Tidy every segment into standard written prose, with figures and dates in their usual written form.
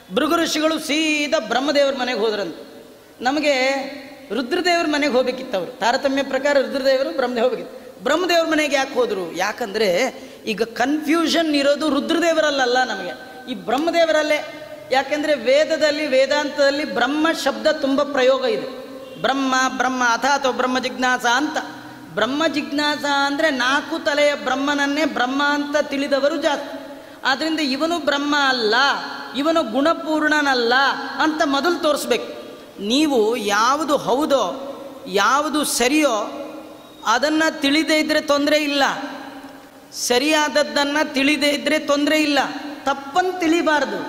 ಭೃಗು ಋಷಿಗಳು ಸೀದಾ ಬ್ರಹ್ಮದೇವ್ರ ಮನೆಗೆ ಹೋದ್ರಂತೆ. ನಮಗೆ ರುದ್ರದೇವ್ರ ಮನೆಗೆ ಹೋಗ್ಬೇಕಿತ್ತು. ಅವರು ತಾರತಮ್ಯ ಪ್ರಕಾರ ರುದ್ರದೇವರು ಬ್ರಹ್ಮದೇವ್ ಹೋಗ್ಬೇಕಿತ್ತು. ಬ್ರಹ್ಮದೇವ್ರ ಮನೆಗೆ ಯಾಕೆ ಹೋದರು? ಯಾಕಂದರೆ ಈಗ ಕನ್ಫ್ಯೂಷನ್ ಇರೋದು ರುದ್ರದೇವರಲ್ಲ, ನಮಗೆ ಈ ಬ್ರಹ್ಮದೇವರಲ್ಲೇ. ಯಾಕೆಂದರೆ ವೇದದಲ್ಲಿ ವೇದಾಂತದಲ್ಲಿ ಬ್ರಹ್ಮ ಶಬ್ದ ತುಂಬ ಪ್ರಯೋಗ ಇದೆ. ಬ್ರಹ್ಮ ಅಥವಾ ಬ್ರಹ್ಮ ಜಿಜ್ಞಾಸ ಅಂತ. ಬ್ರಹ್ಮ ಜಿಜ್ಞಾಸ ಅಂದರೆ 4 ತಲೆಯ ಬ್ರಹ್ಮನನ್ನೇ ಬ್ರಹ್ಮ ಅಂತ ತಿಳಿದವರು ಜಾಸ್ತಿ. ಆದ್ದರಿಂದ ಇವನು ಬ್ರಹ್ಮ ಅಲ್ಲ, ಇವನು ಗುಣಪೂರ್ಣನಲ್ಲ ಅಂತ ಮೊದಲು ತೋರಿಸ್ಬೇಕು. ನೀವು ಯಾವುದು ಹೌದೋ ಯಾವುದು ಸರಿಯೋ ಅದನ್ನು ತಿಳಿದೇ ಇದ್ದರೆ ತೊಂದರೆ ಇಲ್ಲ, ಸರಿಯಾದದ್ದನ್ನು ತಿಳಿದೇ ಇದ್ದರೆ ತೊಂದರೆ ಇಲ್ಲ. ತಪ್ಪನ್ನು ತಿಳಿಬಾರ್ದು.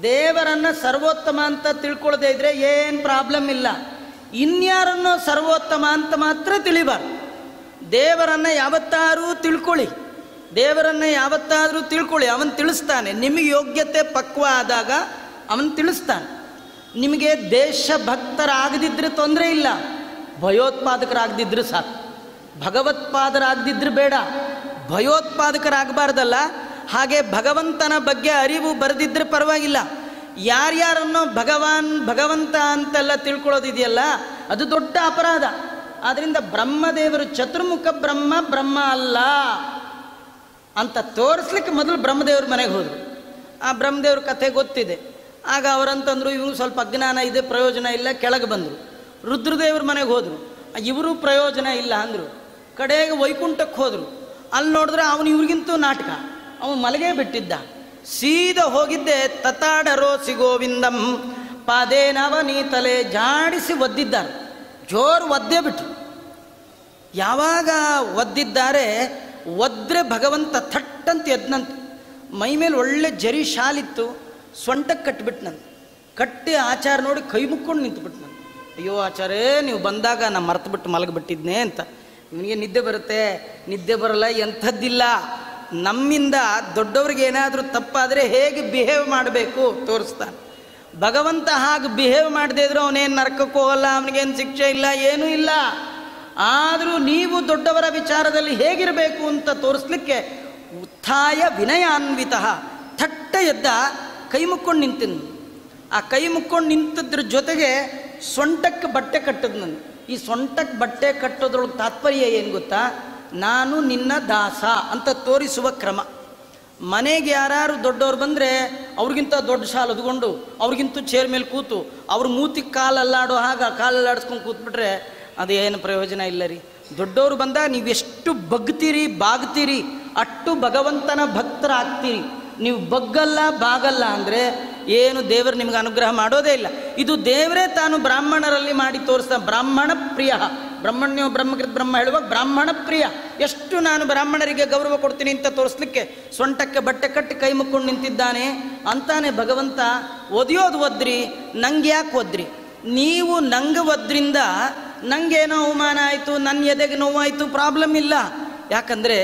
ದೇವರನ್ನು ಸರ್ವೋತ್ತಮ ಅಂತ ತಿಳ್ಕೊಳ್ಳದೇ ಇದ್ದರೆ ಏನು ಪ್ರಾಬ್ಲಮ್ ಇಲ್ಲ. ಇನ್ಯಾರನ್ನೋ ಸರ್ವೋತ್ತಮ ಅಂತ ಮಾತ್ರ ತಿಳಿಬಾರ್ದು. ದೇವರನ್ನು ಯಾವತ್ತಾದರೂ ತಿಳ್ಕೊಳ್ಳಿ, ಅವನು ತಿಳಿಸ್ತಾನೆ. ನಿಮಗೆ ಯೋಗ್ಯತೆ ಪಕ್ವ ಆದಾಗ ಅವನು ತಿಳಿಸ್ತಾನೆ. ನಿಮಗೆ ದೇಶಭಕ್ತರಾಗದಿದ್ದರೆ ತೊಂದರೆ ಇಲ್ಲ, ಭಯೋತ್ಪಾದಕರಾಗದಿದ್ದರೆ ಸಾಕು. ಭಗವತ್ಪಾದರಾಗದಿದ್ದರೆ ಬೇಡ, ಭಯೋತ್ಪಾದಕರಾಗಬಾರ್ದಲ್ಲ. ಹಾಗೆ ಭಗವಂತನ ಬಗ್ಗೆ ಅರಿವು ಬರೆದಿದ್ದರೆ ಪರವಾಗಿಲ್ಲ. ಯಾರ್ಯಾರನ್ನೋ ಭಗವಂತ ಅಂತೆಲ್ಲ ತಿಳ್ಕೊಳ್ಳೋದಿದೆಯಲ್ಲ, ಅದು ದೊಡ್ಡ ಅಪರಾಧ. ಆದ್ದರಿಂದ ಬ್ರಹ್ಮದೇವರು ಚತುರ್ಮುಖ ಬ್ರಹ್ಮ ಅಲ್ಲ ಅಂತ ತೋರಿಸ್ಲಿಕ್ಕೆ ಮೊದಲು ಬ್ರಹ್ಮದೇವ್ರ ಮನೆಗೆ ಹೋದರು. ಆ ಬ್ರಹ್ಮದೇವ್ರ ಕಥೆ ಗೊತ್ತಿದೆ. ಆಗ ಅವರಂತಂದರು, ಇವರು ಸ್ವಲ್ಪ ಅಜ್ಞಾನ ಇದೆ, ಪ್ರಯೋಜನ ಇಲ್ಲ, ಕೆಳಗೆ ಬಂದರು. ರುದ್ರದೇವ್ರ ಮನೆಗೆ ಹೋದರು, ಇವರು ಪ್ರಯೋಜನ ಇಲ್ಲ ಅಂದರು. ಕಡೆಗೆ ವೈಕುಂಠಕ್ಕೆ ಹೋದರು. ಅಲ್ಲಿ ನೋಡಿದ್ರೆ ಅವನು ಇವ್ರಿಗಿಂತೂ ನಾಟಕ, ಅವನು ಮಲಗೇ ಬಿಟ್ಟಿದ್ದ. ಸೀದಾ ಹೋಗಿದ್ದೆ ತತಾಡರೋಸಿ ಗೋವಿಂದಂ ಪಾದೇನವನೀತಲೆ ಜಾಡಿಸಿ ಒದ್ದಿದ್ದಾರೆ. ಜೋರು ಒದ್ದೇ ಬಿಟ್ರು. ಯಾವಾಗ ಒದ್ದಿದ್ದಾರೆ, ಒದ್ರೆ ಭಗವಂತ ಥಟ್ಟಂತ ಎದ್ನಂತೆ. ಮೈ ಮೇಲೆ ಒಳ್ಳೆ ಜರಿ ಶಾಲಿತ್ತು, ಸೊಂಟಕ್ಕೆ ಕಟ್ಟಿಬಿಟ್ನಂತೆ. ಕಟ್ಟಿ ಆಚಾರ ನೋಡಿ ಕೈ ಮುಕ್ಕೊಂಡು ನಿಂತುಬಿಟ್ನಂತೆ. ಅಯ್ಯೋ ಆಚಾರೇ, ನೀವು ಬಂದಾಗ ನಾನು ಮರೆತುಬಿಟ್ಟು ಮಲಗಿಬಿಟ್ಟಿದ್ನೆ ಅಂತ. ಇವನಿಗೆ ನಿದ್ದೆ ಬರುತ್ತೆ, ನಿದ್ದೆ ಬರಲ್ಲ, ಎಂಥದ್ದಿಲ್ಲ. ನಮ್ಮಿಂದ ದೊಡ್ಡವ್ರಿಗೆ ಏನಾದರೂ ತಪ್ಪಾದರೆ ಹೇಗೆ ಬಿಹೇವ್ ಮಾಡಬೇಕು ತೋರಿಸ್ತಾನೆ. ಭಗವಂತ ಹಾಗೆ ಬಿಹೇವ್ ಮಾಡದೇ ಇದ್ರೂ ಅವನೇನು ನರಕಕ್ಕೆ ಹೋಗಲ್ಲ, ಅವನಿಗೇನು ಶಿಕ್ಷೆ ಇಲ್ಲ, ಏನೂ ಇಲ್ಲ. ಆದರೂ ನೀವು ದೊಡ್ಡವರ ವಿಚಾರದಲ್ಲಿ ಹೇಗಿರಬೇಕು ಅಂತ ತೋರಿಸ್ಲಿಕ್ಕೆ ಉತ್ಥಾಯ ವಿನಯಾನ್ವಿತ ಥಟ್ಟ ಎದ್ದ, ಕೈ ಮುಕ್ಕೊಂಡು ನಿಂತಿದ್ನು. ಆ ಕೈ ಮುಕ್ಕೊಂಡು ನಿಂತಿದ್ರ ಜೊತೆಗೆ ಸೊಂಟಕ್ಕೆ ಬಟ್ಟೆ ಕಟ್ಟದ್. ನನಗೆ ಈ ಸೊಂಟಕ್ಕೆ ಬಟ್ಟೆ ಕಟ್ಟೋದ್ರೊಳಗೆ ತಾತ್ಪರ್ಯ ಏನು ಗೊತ್ತಾ? ನಾನು ನಿನ್ನ ದಾಸ ಅಂತ ತೋರಿಸುವ ಕ್ರಮ. ಮನೆಗೆ ಯಾರು ದೊಡ್ಡವ್ರು ಬಂದರೆ ಅವ್ರಿಗಿಂತ ದೊಡ್ಡ ಶಾಲು ಹೊದ್ಕೊಂಡು ಅವ್ರಿಗಿಂತ ಚೇರ್ ಮೇಲೆ ಕೂತು ಅವ್ರ ಮೂತಿಗೆ ಕಾಲಲ್ಲಾಡೋ ಕಾಲಲ್ಲಾಡಿಸ್ಕೊಂಡು ಕೂತ್ಬಿಟ್ರೆ ಅದೇನು ಪ್ರಯೋಜನ ಇಲ್ಲ ರೀ. ದೊಡ್ಡವರು ಬಂದಾಗ ನೀವೆಷ್ಟು ಬಾಗ್ತೀರಿ ಅಷ್ಟು ಭಗವಂತನ ಭಕ್ತರಾಗ್ತೀರಿ. ನೀವು ಬಗ್ಗಲ್ಲ ಬಾಗಲ್ಲ ಅಂದರೆ ಏನು ದೇವರು ನಿಮ್ಗೆ ಅನುಗ್ರಹ ಮಾಡೋದೇ ಇಲ್ಲ. ಇದು ದೇವರೇ ತಾನು ಬ್ರಾಹ್ಮಣರಲ್ಲಿ ಮಾಡಿ ತೋರಿಸ್ತಾ. ಬ್ರಾಹ್ಮಣ ಪ್ರಿಯ, ಬ್ರಹ್ಮಣ್ಯೋ ಬ್ರಹ್ಮಕೃತ್ ಬ್ರಹ್ಮ ಹೇಳುವಾಗ ಬ್ರಾಹ್ಮಣ ಪ್ರಿಯ, ಎಷ್ಟು ನಾನು ಬ್ರಾಹ್ಮಣರಿಗೆ ಗೌರವ ಕೊಡ್ತೀನಿ ಅಂತ ತೋರಿಸ್ಲಿಕ್ಕೆ ಸೊಂಟಕ್ಕೆ ಬಟ್ಟೆ ಕಟ್ಟಿ ಕೈ ಮುಕ್ಕೊಂಡು ನಿಂತಿದ್ದಾನೆ ಅಂತಾನೆ ಭಗವಂತ. ಒದಿಯೋದು ಒದ್ರಿ, ನಂಗೆ ಯಾಕೆ ಒದ್ರಿ? ನೀವು ನಂಗೆ ಒದ್ರಿಂದ ನಂಗೇನೋ ಅವಮಾನ ಆಯಿತು, ನನ್ನ ಎದೆಗೆ ನೋವಾಯಿತು, ಪ್ರಾಬ್ಲಮ್ ಇಲ್ಲ. ಯಾಕಂದರೆ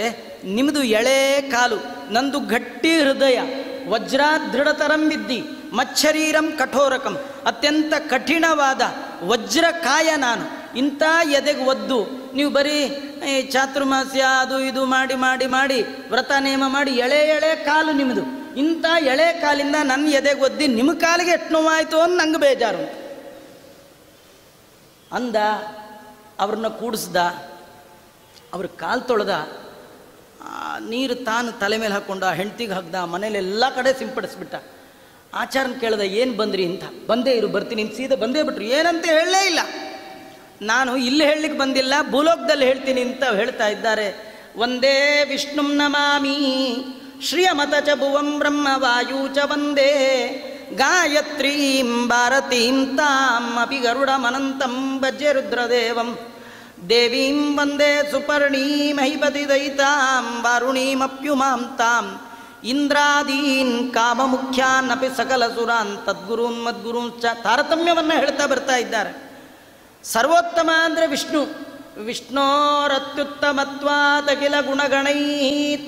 ನಿಮ್ಮದು ಎಳೆ ಕಾಲು, ನಂದು ಗಟ್ಟಿ ಹೃದಯ. ವಜ್ರಾದೃಢತರಂ ವಿದ್ದಿ ಮಚ್ಚರೀರಂ ಕಠೋರಕಂ, ಅತ್ಯಂತ ಕಠಿಣವಾದ ವಜ್ರಕಾಯ ನಾನು. ಇಂಥ ಎದೆಗೆ ಒದ್ದು ನೀವು ಬರೀ ಚಾತುರ್ಮಾಸ್ಯ ಅದು ಇದು ಮಾಡಿ ಮಾಡಿ ಮಾಡಿ ವ್ರತ ನೇಮ ಮಾಡಿ ಎಳೆ ಕಾಲು ನಿಮ್ಮದು. ಇಂಥ ಎಳೆ ಕಾಲಿಂದ ನನ್ನ ಎದೆಗೆ ಒದ್ದಿ ನಿಮ್ಮ ಕಾಲಿಗೆ ಎಷ್ಟು ನೋವಾಯಿತು ಅಂತ ನಂಗೆ ಬೇಜಾರು ಅಂದ. ಅವ್ರನ್ನ ಕೂಡಿಸ್ದ, ಅವ್ರ ಕಾಲು ತೊಳೆದ, ನೀರು ತಾನು ತಲೆ ಮೇಲೆ ಹಾಕ್ಕೊಂಡ, ಹೆಂಡ್ತಿಗೆ ಹಾಕ್ದ, ಮನೇಲಿ ಎಲ್ಲ ಕಡೆ ಸಿಂಪಡಿಸ್ಬಿಟ್ಟ. ಆಚಾರನ ಕೇಳ್ದ, ಏನು ಬಂದ್ರಿ ಅಂತ. ಬಂದೇ ಇರು ಬರ್ತೀನಿ ಅಂತ ಸೀದಾ ಬಂದೇ ಬಿಟ್ರು. ಏನಂತ ಹೇಳಲೇ ಇಲ್ಲ. ನಾನು ಇಲ್ಲಿ ಹೇಳಲಿಕ್ಕೆ ಬಂದಿಲ್ಲ, ಭೂಲೋಕದಲ್ಲಿ ಹೇಳ್ತೀನಿ ಅಂತ ಹೇಳ್ತಾ ಇದ್ದಾರೆ. ವಂದೇ ವಿಷ್ಣುಂ ನಮಾಮಿ ಶ್ರಿಯಮತ ಚ ಭುವಂ ಬ್ರಹ್ಮ ವಾಯು ಚ ವಂದೇ ಗಾಯತ್ರೀಂ ಭಾರತೀಂ ತಾಂ ಅಪಿ ಗರುಡಮನಂತಂ ಭಜ್ಯ ರುದ್ರದೇವಂ ದೇವೀಂ ವಂದೇ ಸುಪರ್ಣೀಂ ಹೈಪತಿ ದಯಿತಾಂ ವಾರುಣೀಮಪ್ಯುಮಾಂ ತಾಂ ಇಂದ್ರಾದೀನ್ ಕಾಮಮುಖ್ಯಾನ್ ಅಪಿ ಸಕಲ ಸುರಾನ್ ತದ್ಗುರುನ್ ಮದ್ಗುರುನ್ ಚ. ತಾರತಮ್ಯವನ್ನು ಹೇಳ್ತಾ ಬರ್ತಾ ಇದ್ದಾರೆ. ಸರ್ವೋತ್ತಮ ಅಂದರೆ ವಿಷ್ಣು. ವಿಷ್ಣೋರತ್ಯುತ್ತಮತ್ವಾತ್ ಅಖಿಲ ಗುಣಗಣೈ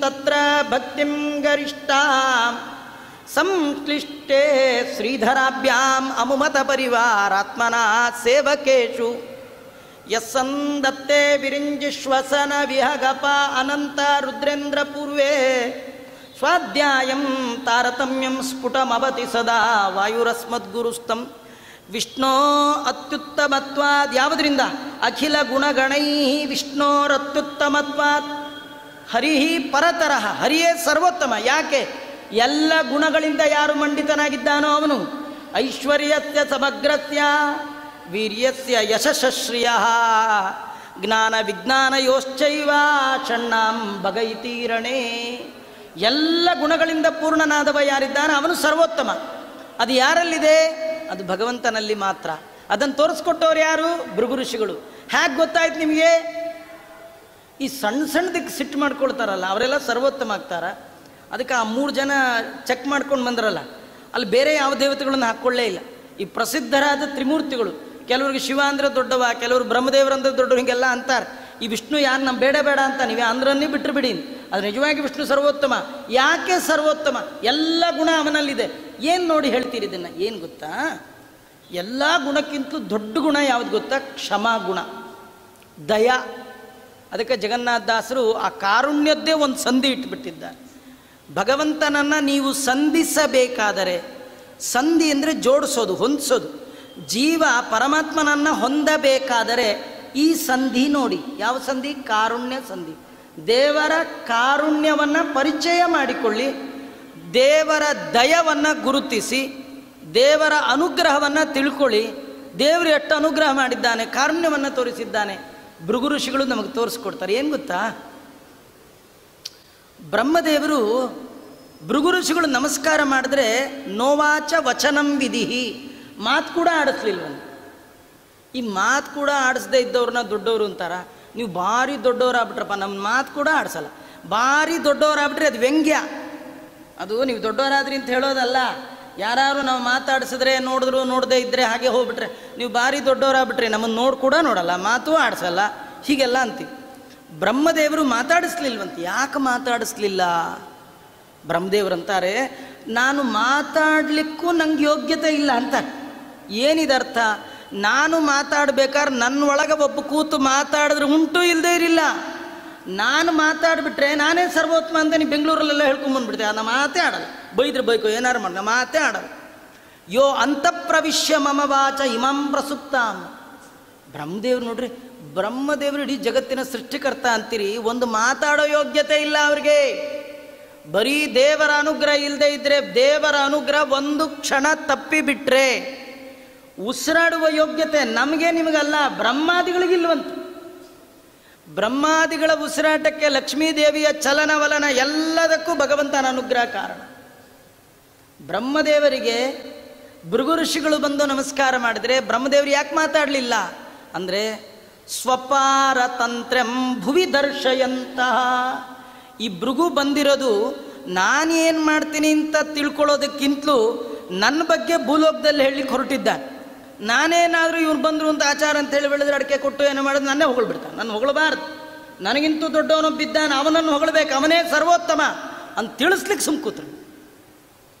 ತತ್ರ ಭಕ್ತಿಂ ಗರಿಷ್ಠಾಂ ಸಂಕ್ಲಿಷ್ಟೇ ಶ್ರೀಧರಾಭ್ಯಾಂ ಅಮುಮತ ಪರಿವಾರಾತ್ಮನ ಸೇವಕೇಶು ಯಸ್ಸಂದತ್ತೇ ವಿರಿಂಜಿಶ್ವಸನ ವಿಹಗಪ ಅನಂತ ರುದ್ರೇಂದ್ರ ಪೂರ್ವೇ ಸ್ವಾಧ್ಯಾಯಂ ತಾರತಮ್ಯಂ ಸ್ಫುಟಮವತಿ ಸದಾ ವಾಯುರಸ್ಮದ್ಗುರುಸ್ತಂ ವಿಷ್ಣೋ ಅತ್ಯುತ್ತಮತ್ವಾದ್. ಯಾವುದರಿಂದ? ಅಖಿಲ ಗುಣಗಣೈ ವಿಷ್ಣೋರತ್ಯುತ್ತಮತ್ವಾತ್. ಹರಿ ಪರತರಃ, ಹರಿಯೇ ಸರ್ವೋತ್ತಮ. ಯಾಕೆ? ಎಲ್ಲ ಗುಣಗಳಿಂದ ಯಾರು ಮಂಡಿತನಾಗಿದ್ದಾನೋ ಅವನು. ಐಶ್ವರ್ಯಸ್ಯ ಸಮಗ್ರಸ್ಯ ವೀರ್ಯಸ್ಯ ಯಶಸ್ಶ್ರಿಯ ಜ್ಞಾನ ವಿಜ್ಞಾನಯೋಶ್ಚೈವ ಷಣ್ಣಾಂ ಭಗೈತೀರಣೆ. ಎಲ್ಲ ಗುಣಗಳಿಂದ ಪೂರ್ಣನಾದವ ಯಾರಿದ್ದಾನೆ ಅವನು ಸರ್ವೋತ್ತಮ. ಅದು ಯಾರಲ್ಲಿದೆ? ಅದು ಭಗವಂತನಲ್ಲಿ ಮಾತ್ರ. ಅದನ್ನು ತೋರಿಸ್ಕೊಟ್ಟವ್ರು ಯಾರು? ಭೃಗು ಋಷಿಗಳು. ಹೇಗೆ ಗೊತ್ತಾಯ್ತು ನಿಮಗೆ? ಈ ಸಣ್ಣ ಸಣ್ಣದಕ್ಕೆ ಸಿಟ್ಟು ಮಾಡ್ಕೊಳ್ತಾರಲ್ಲ ಅವರೆಲ್ಲ ಸರ್ವೋತ್ತಮ ಆಗ್ತಾರ. ಅದಕ್ಕೆ ಆ 3 ಜನ ಚೆಕ್ ಮಾಡ್ಕೊಂಡು ಬಂದ್ರಲ್ಲ, ಅಲ್ಲಿ ಬೇರೆ ಯಾವ ದೇವತೆಗಳನ್ನು ಹಾಕ್ಕೊಳ್ಳೇ ಇಲ್ಲ. ಈ ಪ್ರಸಿದ್ಧರಾದ ತ್ರಿಮೂರ್ತಿಗಳು, ಕೆಲವ್ರಿಗೆ ಶಿವ ಅಂದರೆ ದೊಡ್ಡವ, ಕೆಲವರು ಬ್ರಹ್ಮದೇವರಂದ್ರೆ ದೊಡ್ಡವರು, ಹೀಗೆಲ್ಲ ಅಂತಾರೆ. ಈ ವಿಷ್ಣು ಯಾರು ನಮ್ಮ ಬೇಡ ಬೇಡ ಅಂತ ನೀವೇ ಅಂದ್ರನ್ನೇ ಬಿಟ್ಟರು ಬಿಡಿ. ಅದು ನಿಜವಾಗಿ ವಿಷ್ಣು ಸರ್ವೋತ್ತಮ. ಯಾಕೆ ಸರ್ವೋತ್ತಮ? ಎಲ್ಲ ಗುಣ ಅವನಲ್ಲಿದೆ. ಏನು ನೋಡಿ ಹೇಳ್ತೀರಿ ಇದನ್ನು? ಏನು ಗೊತ್ತಾ? ಎಲ್ಲ ಗುಣಕ್ಕಿಂತಲೂ ದೊಡ್ಡ ಗುಣ ಯಾವುದು ಗೊತ್ತಾ? ಕ್ಷಮಾ ಗುಣ, ದಯ. ಅದಕ್ಕೆ ಜಗನ್ನಾಥದಾಸರು ಆ ಕಾರುಣ್ಯದ್ದೇ ಒಂದು ಸಂಧಿ ಇಟ್ಬಿಟ್ಟಿದ್ದಾರೆ. ಭಗವಂತನನ್ನು ನೀವು ಸಂಧಿಸಬೇಕಾದರೆ, ಸಂಧಿ ಅಂದರೆ ಜೋಡಿಸೋದು, ಹೊಂದಿಸೋದು. ಜೀವ ಪರಮಾತ್ಮನನ್ನು ಹೊಂದಬೇಕಾದರೆ ಈ ಸಂಧಿ ನೋಡಿ. ಯಾವ ಸಂಧಿ? ಕಾರುಣ್ಯ ಸಂಧಿ. ದೇವರ ಕಾರುಣ್ಯವನ್ನು ಪರಿಚಯ ಮಾಡಿಕೊಳ್ಳಿ, ದೇವರ ದಯವನ್ನು ಗುರುತಿಸಿ, ದೇವರ ಅನುಗ್ರಹವನ್ನು ತಿಳ್ಕೊಳ್ಳಿ. ದೇವರು ಎಷ್ಟು ಅನುಗ್ರಹ ಮಾಡಿದ್ದಾನೆ, ಕಾರುಣ್ಯವನ್ನು ತೋರಿಸಿದ್ದಾನೆ. ಭೃಗು ಋಷಿಗಳು ನಮಗೆ ತೋರಿಸ್ಕೊಡ್ತಾರೆ. ಏನು ಗೊತ್ತಾ? ಬ್ರಹ್ಮದೇವರು ಭೃಗು ಋಷಿಗಳು ನಮಸ್ಕಾರ ಮಾಡಿದ್ರೆ ನೋವಾಚ ವಚನಂ ವಿಧಿಹಿ, ಮಾತು ಕೂಡ ಆಡಿಸ್ಲಿಲ್ವಂತ. ಈ ಮಾತು ಕೂಡ ಆಡಿಸ್ದೇ ಇದ್ದವ್ರನ್ನ ದೊಡ್ಡವರು ಅಂತಾರ. ನೀವು ಭಾರಿ ದೊಡ್ಡವರಾಗ್ಬಿಟ್ರಪ್ಪ, ನಮ್ಮ ಮಾತು ಕೂಡ ಆಡಿಸಲ್ಲ. ಭಾರಿ ದೊಡ್ಡವರಾಗ್ಬಿಟ್ರೆ ಅದು ವ್ಯಂಗ್ಯ. ಅದು ನೀವು ದೊಡ್ಡವರಾದ್ರಿ ಅಂತ ಹೇಳೋದಲ್ಲ. ಯಾರು ನಾವು ಮಾತಾಡಿಸಿದ್ರೆ ನೋಡಿದ್ರು ನೋಡದೇ ಇದ್ದರೆ ಹಾಗೆ ಹೋಗ್ಬಿಟ್ರೆ ನೀವು ಭಾರಿ ದೊಡ್ಡವರಾಗ್ಬಿಟ್ರೆ ನಮ್ಮನ್ನು ನೋಡಿ ಕೂಡ ನೋಡಲ್ಲ, ಮಾತು ಆಡಿಸಲ್ಲ, ಹೀಗೆಲ್ಲ ಅಂತೀವಿ. ಬ್ರಹ್ಮದೇವರು ಮಾತಾಡಿಸ್ಲಿಲ್ವಂತ. ಯಾಕೆ ಮಾತಾಡಿಸ್ಲಿಲ್ಲ? ಬ್ರಹ್ಮದೇವರಂತಾರೆ, ನಾನು ಮಾತಾಡಲಿಕ್ಕೂ ನಂಗೆ ಯೋಗ್ಯತೆ ಇಲ್ಲ ಅಂತ. ಏನಿದರ್ಥ? ನಾನು ಮಾತಾಡ್ಬೇಕಾದ್ರೆ ನನ್ನ ಒಳಗೆ ಒಬ್ಬ ಕೂತು ಮಾತಾಡಿದ್ರೆ ಉಂಟು, ಇಲ್ಲದೇ ಇರಲಿಲ್ಲ. ನಾನು ಮಾತಾಡಿಬಿಟ್ರೆ ನಾನೇ ಸರ್ವೋತ್ತಮ ಅಂತ ನೀವು ಬೆಂಗಳೂರಲ್ಲೆಲ್ಲ ಹೇಳ್ಕೊಂಬಂದ್ಬಿಡ್ತೆ. ಅದು ಮಾತೇ ಆಡಲ್ಲ. ಬೈದ್ರೆ ಬೈಕೋ, ಏನಾರು ಮಾಡ, ಮಾತೇ ಆಡಲ್ಲ. ಯೋ ಅಂತಃಪ್ರವಿಶ್ಯ ಮಮ ವಾಚ ಇಮಂ ಪ್ರಸುಪ್ತಾಂ. ಬ್ರಹ್ಮದೇವ್ರು ನೋಡ್ರಿ, ಬ್ರಹ್ಮದೇವರು ಇಡೀ ಜಗತ್ತಿನ ಸೃಷ್ಟಿಕರ್ತ ಅಂತೀರಿ, ಒಂದು ಮಾತಾಡೋ ಯೋಗ್ಯತೆ ಇಲ್ಲ ಅವ್ರಿಗೆ. ಬರೀ ದೇವರ ಅನುಗ್ರಹ ಇಲ್ಲದೆ ಇದ್ದರೆ, ದೇವರ ಅನುಗ್ರಹ ಒಂದು ಕ್ಷಣ ತಪ್ಪಿಬಿಟ್ರೆ ಉಸಿರಾಡುವ ಯೋಗ್ಯತೆ ನಮಗೆ ನಿಮಗಲ್ಲ, ಬ್ರಹ್ಮಾದಿಗಳಿಗಿಲ್ವಂತ. ಬ್ರಹ್ಮಾದಿಗಳ ಉಸಿರಾಟಕ್ಕೆ ಲಕ್ಷ್ಮೀದೇವಿಯ ಚಲನವಲನ ಎಲ್ಲದಕ್ಕೂ ಭಗವಂತನ ಅನುಗ್ರಹ ಕಾರಣ. ಬ್ರಹ್ಮದೇವರಿಗೆ ಭೃಗು ಋಷಿಗಳು ಬಂದು ನಮಸ್ಕಾರ ಮಾಡಿದರೆ ಬ್ರಹ್ಮದೇವರು ಯಾಕೆ ಮಾತಾಡಲಿಲ್ಲ ಅಂದರೆ, ಸ್ವಪಾರತಂತ್ರಂ ಭುವಿ ದರ್ಶಯಂತಹ. ಈ ಭೃಗು ಬಂದಿರೋದು ನಾನೇನು ಮಾಡ್ತೀನಿ ಅಂತ ತಿಳ್ಕೊಳ್ಳೋದಕ್ಕಿಂತಲೂ ನನ್ನ ಬಗ್ಗೆ ಭೂಲೋಕದಲ್ಲಿ ಹೇಳಲಿಕ್ಕೆ ಹೊರಟಿದ್ದಾನೆ. ನಾನೇನಾದರೂ ಇವ್ರು ಬಂದರು ಅಂತ ಆಚಾರ ಅಂತ ಹೇಳಿ ಬೆಳೆದ್ರೆ ಅಡಿಕೆ ಕೊಟ್ಟು ಏನೋ ಮಾಡೋದು ನನ್ನೇ ಹೊಗಳ್ಬಿಡ್ತಾನೆ. ನನ್ನ ಹೊಗಳಬಾರ್ದು, ನನಗಿಂತೂ ದೊಡ್ಡವನೊಬ್ಬಿದ್ದಾನೆ, ಅವನನ್ನು ಹೊಗಳಬೇಕು, ಅವನೇ ಸರ್ವೋತ್ತಮ ಅಂತ ತಿಳಿಸ್ಲಿಕ್ಕೆ ಸುಮ್ಕೂತ್ರು.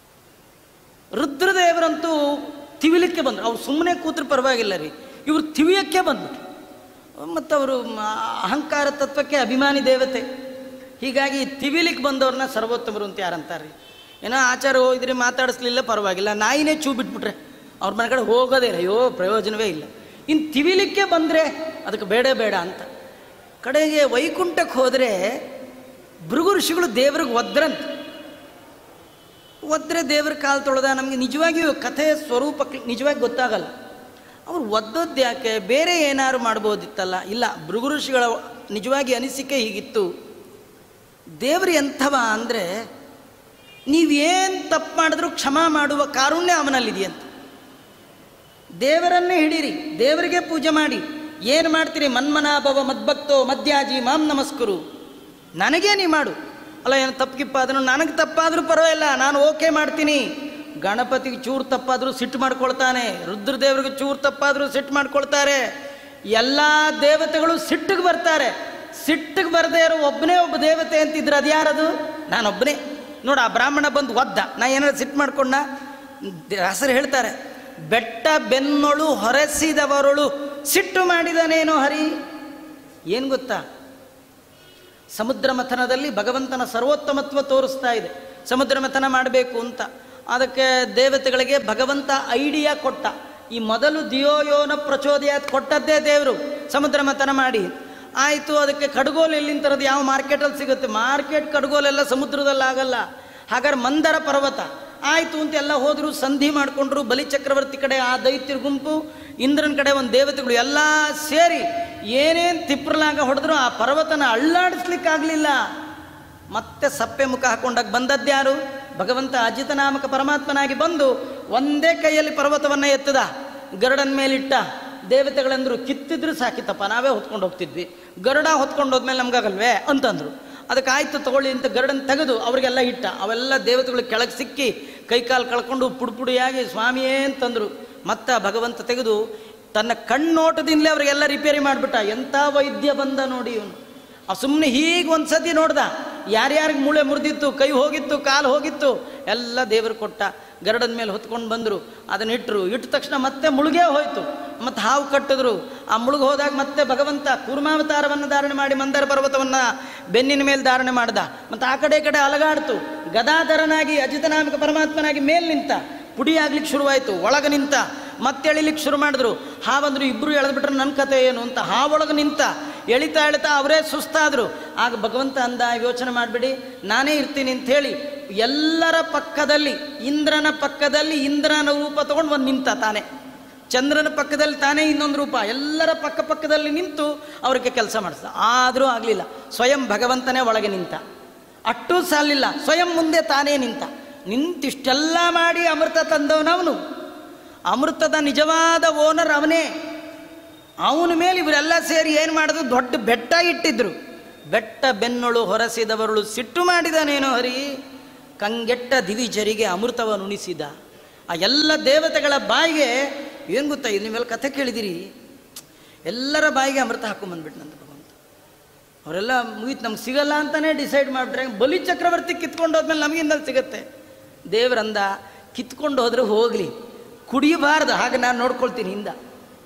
ರುದ್ರದೇವರಂತೂ ತಿವಿಲಿಕ್ಕೆ ಬಂದರು. ಅವ್ರು ಸುಮ್ಮನೆ ಕೂತ್ರು ಪರವಾಗಿಲ್ಲ ರೀ, ಇವರು ತಿವಿಯಕ್ಕೆ ಬಂದ್ಬಿಟ್ರು. ಮತ್ತು ಅವರು ಅಹಂಕಾರ ತತ್ವಕ್ಕೆ ಅಭಿಮಾನಿ ದೇವತೆ. ಹೀಗಾಗಿ ತಿವಿಲಿಕ್ಕೆ ಬಂದವ್ರನ್ನ ಸರ್ವೋತ್ತಮರು ಅಂತ ಯಾರಂತಾರೆ ರೀ. ಏನೋ ಆಚಾರ ಹೋಗಿದ್ರೆ ಮಾತಾಡಿಸ್ಲಿಲ್ಲ ಪರವಾಗಿಲ್ಲ, ನಾಯಿನೇ ಚೂ ಬಿಟ್ಬಿಟ್ರೆ ಅವ್ರ ಮನೆ ಕಡೆ ಹೋಗೋದೇ ಇಲ್ಲ, ಅಯ್ಯೋ ಪ್ರಯೋಜನವೇ ಇಲ್ಲ. ಇನ್ನು ತಿವಿಲಿಕ್ಕೆ ಬಂದರೆ ಅದಕ್ಕೆ ಬೇಡ ಬೇಡ ಅಂತ. ಕಡೆಗೆ ವೈಕುಂಠಕ್ಕೆ ಹೋದರೆ ಭೃಗು ಋಷಿಗಳು ದೇವ್ರಿಗೆ ಒದ್ರಂತ. ಒದ್ರೆ ದೇವ್ರ ಕಾಲು ತೊಳೆದ. ನಮಗೆ ನಿಜವಾಗಿಯೂ ಕಥೆಯ ಸ್ವರೂಪ ನಿಜವಾಗಿ ಗೊತ್ತಾಗಲ್ಲ. ಅವ್ರು ಒದ್ದದ್ದು ಯಾಕೆ? ಬೇರೆ ಏನಾದ್ರು ಮಾಡ್ಬೋದಿತ್ತಲ್ಲ. ಇಲ್ಲ, ಭೃಗು ಋಷಿಗಳ ನಿಜವಾಗಿ ಅನಿಸಿಕೆ ಹೀಗಿತ್ತು. ದೇವರು ಎಂಥವ ಅಂದರೆ, ನೀವೇನು ತಪ್ಪು ಮಾಡಿದ್ರೂ ಕ್ಷಮಾ ಮಾಡುವ ಕಾರುಣ್ಯ ಅವನಲ್ಲಿದೆಯಂತ. ದೇವರನ್ನೇ ಹಿಡೀರಿ, ದೇವರಿಗೆ ಪೂಜೆ ಮಾಡಿ. ಏನು ಮಾಡ್ತೀರಿ? ಮನ್ಮನಾಭವ ಮದ್ಭಕ್ತೋ ಮಧ್ಯಾಜಿ ಮಾಂ ನಮಸ್ಕರು. ನನಗೇ ನೀ ಮಾಡು. ಅಲ್ಲ, ಏನು ತಪ್ಪಿಪ್ಪ ಅದನ್ನು ನನಗೆ ತಪ್ಪಾದರೂ ಪರವಾಗಿಲ್ಲ, ನಾನು ಓಕೆ ಮಾಡ್ತೀನಿ. ಗಣಪತಿಗೆ ಚೂರು ತಪ್ಪಾದರೂ ಸಿಟ್ಟು ಮಾಡ್ಕೊಳ್ತಾನೆ, ರುದ್ರದೇವರಿಗೆ ಚೂರು ತಪ್ಪಾದರೂ ಸಿಟ್ಟು ಮಾಡ್ಕೊಳ್ತಾರೆ. ಎಲ್ಲ ದೇವತೆಗಳು ಸಿಟ್ಟಿಗೆ ಬರ್ತಾರೆ. ಸಿಟ್ಟಿಗೆ ಬರದೇ ಇರೋ ಒಬ್ಬನೇ ಒಬ್ಬ ದೇವತೆ ಅಂತಿದ್ರೆ ಅದು ಯಾರದು? ನಾನೊಬ್ಬನೇ. ನೋಡು, ಆ ಬ್ರಾಹ್ಮಣ ಬಂದು ಒದ್ದ, ನಾ ಏನಾದ್ರು ಸಿಟ್ಟು ಮಾಡ್ಕೊಂಡ? ಹೆಸರು ಹೇಳ್ತಾರೆ, ಬೆಟ್ಟ ಬೆನ್ನೊಳು ಹೊರಸಿದವರೊಳು ಸಿಟ್ಟು ಮಾಡಿದನೇನೋ ಹರಿ. ಏನು ಗೊತ್ತಾ? ಸಮುದ್ರ ಮಥನದಲ್ಲಿ ಭಗವಂತನ ಸರ್ವೋತ್ತಮತ್ವ ತೋರಿಸ್ತಾ ಇದೆ. ಸಮುದ್ರ ಮಥನ ಮಾಡಬೇಕು ಅಂತ. ಅದಕ್ಕೆ ದೇವತೆಗಳಿಗೆ ಭಗವಂತ ಐಡಿಯಾ ಕೊಟ್ಟ. ಈ ಮೊದಲು ದಿಯೋಯೋನ ಪ್ರಚೋದಯಾತ್ ಕೊಟ್ಟದ್ದೇ ದೇವರು, ಸಮುದ್ರ ಮಥನ ಮಾಡಿ. ಆಯಿತು, ಅದಕ್ಕೆ ಕಡ್ಗೋಲು ಎಲ್ಲಿಂದ ತರೋದು, ಯಾವ ಮಾರ್ಕೆಟಲ್ಲಿ ಸಿಗುತ್ತೆ? ಮಾರ್ಕೆಟ್ ಕಡ್ಗೋಲೆಲ್ಲ ಸಮುದ್ರದಲ್ಲಿ ಆಗಲ್ಲ. ಹಾಗಾದ್ರೆ ಮಂದರ ಪರ್ವತ ಆಯಿತು ಅಂತ ಎಲ್ಲ ಹೋದರು, ಸಂಧಿ ಮಾಡಿಕೊಂಡ್ರು. ಬಲಿಚಕ್ರವರ್ತಿ ಕಡೆ ಆ ದೈತ್ಯರ ಗುಂಪು, ಇಂದ್ರನ ಕಡೆ ಒಂದು ದೇವತೆಗಳು ಎಲ್ಲ ಸೇರಿ ಏನೇನು ತಿಪ್ರಲಾಗ ಹೊಡೆದ್ರು ಆ ಪರ್ವತನ ಅಳ್ಳಾಡಿಸ್ಲಿಕ್ಕಾಗಲಿಲ್ಲ. ಮತ್ತೆ ಸಪ್ಪೆ ಮುಖ ಹಾಕೊಂಡಾಗ ಬಂದದ್ಯಾರು? ಭಗವಂತ ಅಜಿತ ನಾಮಕ ಪರಮಾತ್ಮನಾಗಿ ಬಂದು ಒಂದೇ ಕೈಯಲ್ಲಿ ಪರ್ವತವನ್ನು ಎತ್ತದ, ಗರುಡನ ಮೇಲಿಟ್ಟ. ದೇವತೆಗಳಂದ್ರು ಕಿತ್ತಿದ್ರು ಸಾಕಿತ್ತಪ್ಪ, ನಾವೇ ಹೊತ್ಕೊಂಡು ಹೋಗ್ತಿದ್ವಿ, ಗರುಡ ಹೊತ್ಕೊಂಡು ಹೋದ್ಮೇಲೆ ನಮ್ಗಾಗಲ್ವೇ ಅಂತಂದರು. ಅದಕ್ಕೆ ಆಯ್ತು ತಗೊಳ್ಳಿ ಅಂತ ಗರುಡನ್ ತೆಗೆದು ಅವರಿಗೆಲ್ಲ ಇಟ್ಟ. ಅವೆಲ್ಲ ದೇವತೆಗಳು ಕೆಳಗೆ ಸಿಕ್ಕಿ ಕೈಕಾಲು ಕಳ್ಕೊಂಡು ಪುಡಿಯಾಗಿ ಸ್ವಾಮಿಯೇ ಅಂತಂದರು. ಮತ್ತು ಭಗವಂತ ತೆಗೆದು ತನ್ನ ಕಣ್ಣೋಟದಿಂದಲೇ ಅವರಿಗೆಲ್ಲ ರಿಪೇರಿ ಮಾಡಿಬಿಟ್ಟ. ಎಂಥ ವೈದ್ಯ ಬಂದ ನೋಡಿ ಇವನು. ಸುಮ್ಮನೆ ಹೀಗೆ ಒಂದು ಸತಿ ನೋಡ್ದ, ಯಾರ್ಯಾರಿಗೆ ಮೂಳೆ ಮುರಿದಿತ್ತು, ಕೈ ಹೋಗಿತ್ತು, ಕಾಲು ಹೋಗಿತ್ತು, ಎಲ್ಲ ದೇವರು ಕೊಟ್ಟ. ಗರುಡನ ಮೇಲೆ ಹೊತ್ಕೊಂಡು ಬಂದರು, ಅದನ್ನ ಇಟ್ಟರು. ಇಟ್ಟ ತಕ್ಷಣ ಮತ್ತೆ ಮುಳುಗೇ ಹೋಯಿತು. ಮತ್ತು ಹಾವು ಕಟ್ಟಿದ್ರು. ಆ ಮುಳುಗು ಹೋದಾಗ ಮತ್ತೆ ಭಗವಂತ ಕೂರ್ಮಾವತಾರವನ್ನು ಧಾರಣೆ ಮಾಡಿ ಮಂದರ ಪರ್ವತವನ್ನು ಬೆನ್ನಿನ ಮೇಲೆ ಧಾರಣೆ ಮಾಡ್ದ. ಮತ್ತು ಆ ಕಡೆ ಈ ಕಡೆ ಅಲಗಾಡ್ತು. ಗದಾಧರನಾಗಿ ಅಜಿತನಾಮಕ ಪರಮಾತ್ಮನಾಗಿ ಮೇಲೆ ನಿಂತ. ಪುಡಿ ಆಗ್ಲಿಕ್ಕೆ ಶುರುವಾಯಿತು. ಒಳಗೆ ನಿಂತ, ಮತ್ತೆ ಎಳಿಲಿಕ್ಕೆ ಶುರು ಮಾಡಿದ್ರು. ಹಾವಂದ್ರು ಇಬ್ಬರು ಎಳೆದ್ಬಿಟ್ರೆ ನನ್ನ ಕತೆ ಏನು ಅಂತ. ಹಾವೊಳಗೆ ನಿಂತ, ಎಳಿತಾ ಅವರೇ ಸುಸ್ತಾದರು. ಆಗ ಭಗವಂತ ಅಂದ, ಯೋಚನೆ ಮಾಡಿಬಿಡಿ, ನಾನೇ ಇರ್ತೀನಿ ಅಂಥೇಳಿ ಎಲ್ಲರ ಪಕ್ಕದಲ್ಲಿ, ಇಂದ್ರನ ಪಕ್ಕದಲ್ಲಿ ಇಂದ್ರನ ರೂಪ ತಗೊಂಡು ಒಂದು ನಿಂತ ತಾನೇ, ಚಂದ್ರನ ಪಕ್ಕದಲ್ಲಿ ತಾನೇ ಇನ್ನೊಂದು ರೂಪ, ಎಲ್ಲರ ಪಕ್ಕದಲ್ಲಿ ನಿಂತು ಅವ್ರಿಗೆ ಕೆಲಸ ಮಾಡಿಸ್ದ. ಆದರೂ ಆಗಲಿಲ್ಲ. ಸ್ವಯಂ ಭಗವಂತನೇ ಒಳಗೆ ನಿಂತ. ಅಷ್ಟೂ ಸಾಲಿಲ್ಲ, ಸ್ವಯಂ ಮುಂದೆ ತಾನೇ ನಿಂತಿಷ್ಟೆಲ್ಲ ಮಾಡಿ ಅಮೃತ ತಂದವನವನು. ಅಮೃತದ ನಿಜವಾದ ಓನರ್ ಅವನೇ. ಅವನ ಮೇಲೆ ಇವರೆಲ್ಲ ಸೇರಿ ಏನು ಮಾಡಿದ್ರು? ದೊಡ್ಡ ಬೆಟ್ಟ ಇಟ್ಟಿದ್ರು. ಬೆಟ್ಟ ಬೆನ್ನೊಳು ಹೊರಸಿದವರುಳು ಸಿಟ್ಟು ಮಾಡಿದನೇನೋ ಹರಿ, ಕಂಗೆಟ್ಟ ದಿವಿಜರಿಗೆ ಅಮೃತವನ್ನು ಉಣಿಸಿದ. ಆ ಎಲ್ಲ ದೇವತೆಗಳ ಬಾಯಿಗೆ ಏನು ಗೊತ್ತಾ, ನೀವೆಲ್ಲ ಕಥೆ ಕೇಳಿದಿರಿ, ಎಲ್ಲರ ಬಾಯಿಗೆ ಅಮೃತ ಹಾಕೊಂಬಂದ್ಬಿಟ್ಟು ನಂದು ಭಗವಂತ. ಅವರೆಲ್ಲ ಮುಗೀತು, ನಮ್ಗೆ ಸಿಗಲ್ಲ ಅಂತಲೇ ಡಿಸೈಡ್ ಮಾಡಿಬಿಟ್ರೆ, ಬಲಿ ಚಕ್ರವರ್ತಿ ಕಿತ್ಕೊಂಡು ಹೋದ್ಮೇಲೆ ನಮಗಿಂದ ಸಿಗುತ್ತೆ. ದೇವರಂದ ಕಿತ್ಕೊಂಡು ಹೋದ್ರೆ ಹೋಗಲಿ, ಕುಡಿಯಬಾರ್ದು, ಹಾಗೆ ನಾನು ನೋಡ್ಕೊಳ್ತೀನಿ ಹಿಂದ.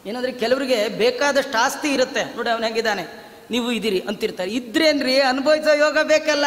ಏನಂದರೆ ಕೆಲವರಿಗೆ ಬೇಕಾದಷ್ಟು ಆಸ್ತಿ ಇರುತ್ತೆ ನೋಡಿ, ಅವನು ಹೆಂಗಿದ್ದಾನೆ, ನೀವು ಇದ್ದೀರಿ ಅಂತಿರ್ತಾರೆ. ಇದ್ರೇನ್ರಿ, ಅನುಭವಿಸೋ ಯೋಗ ಬೇಕಲ್ಲ.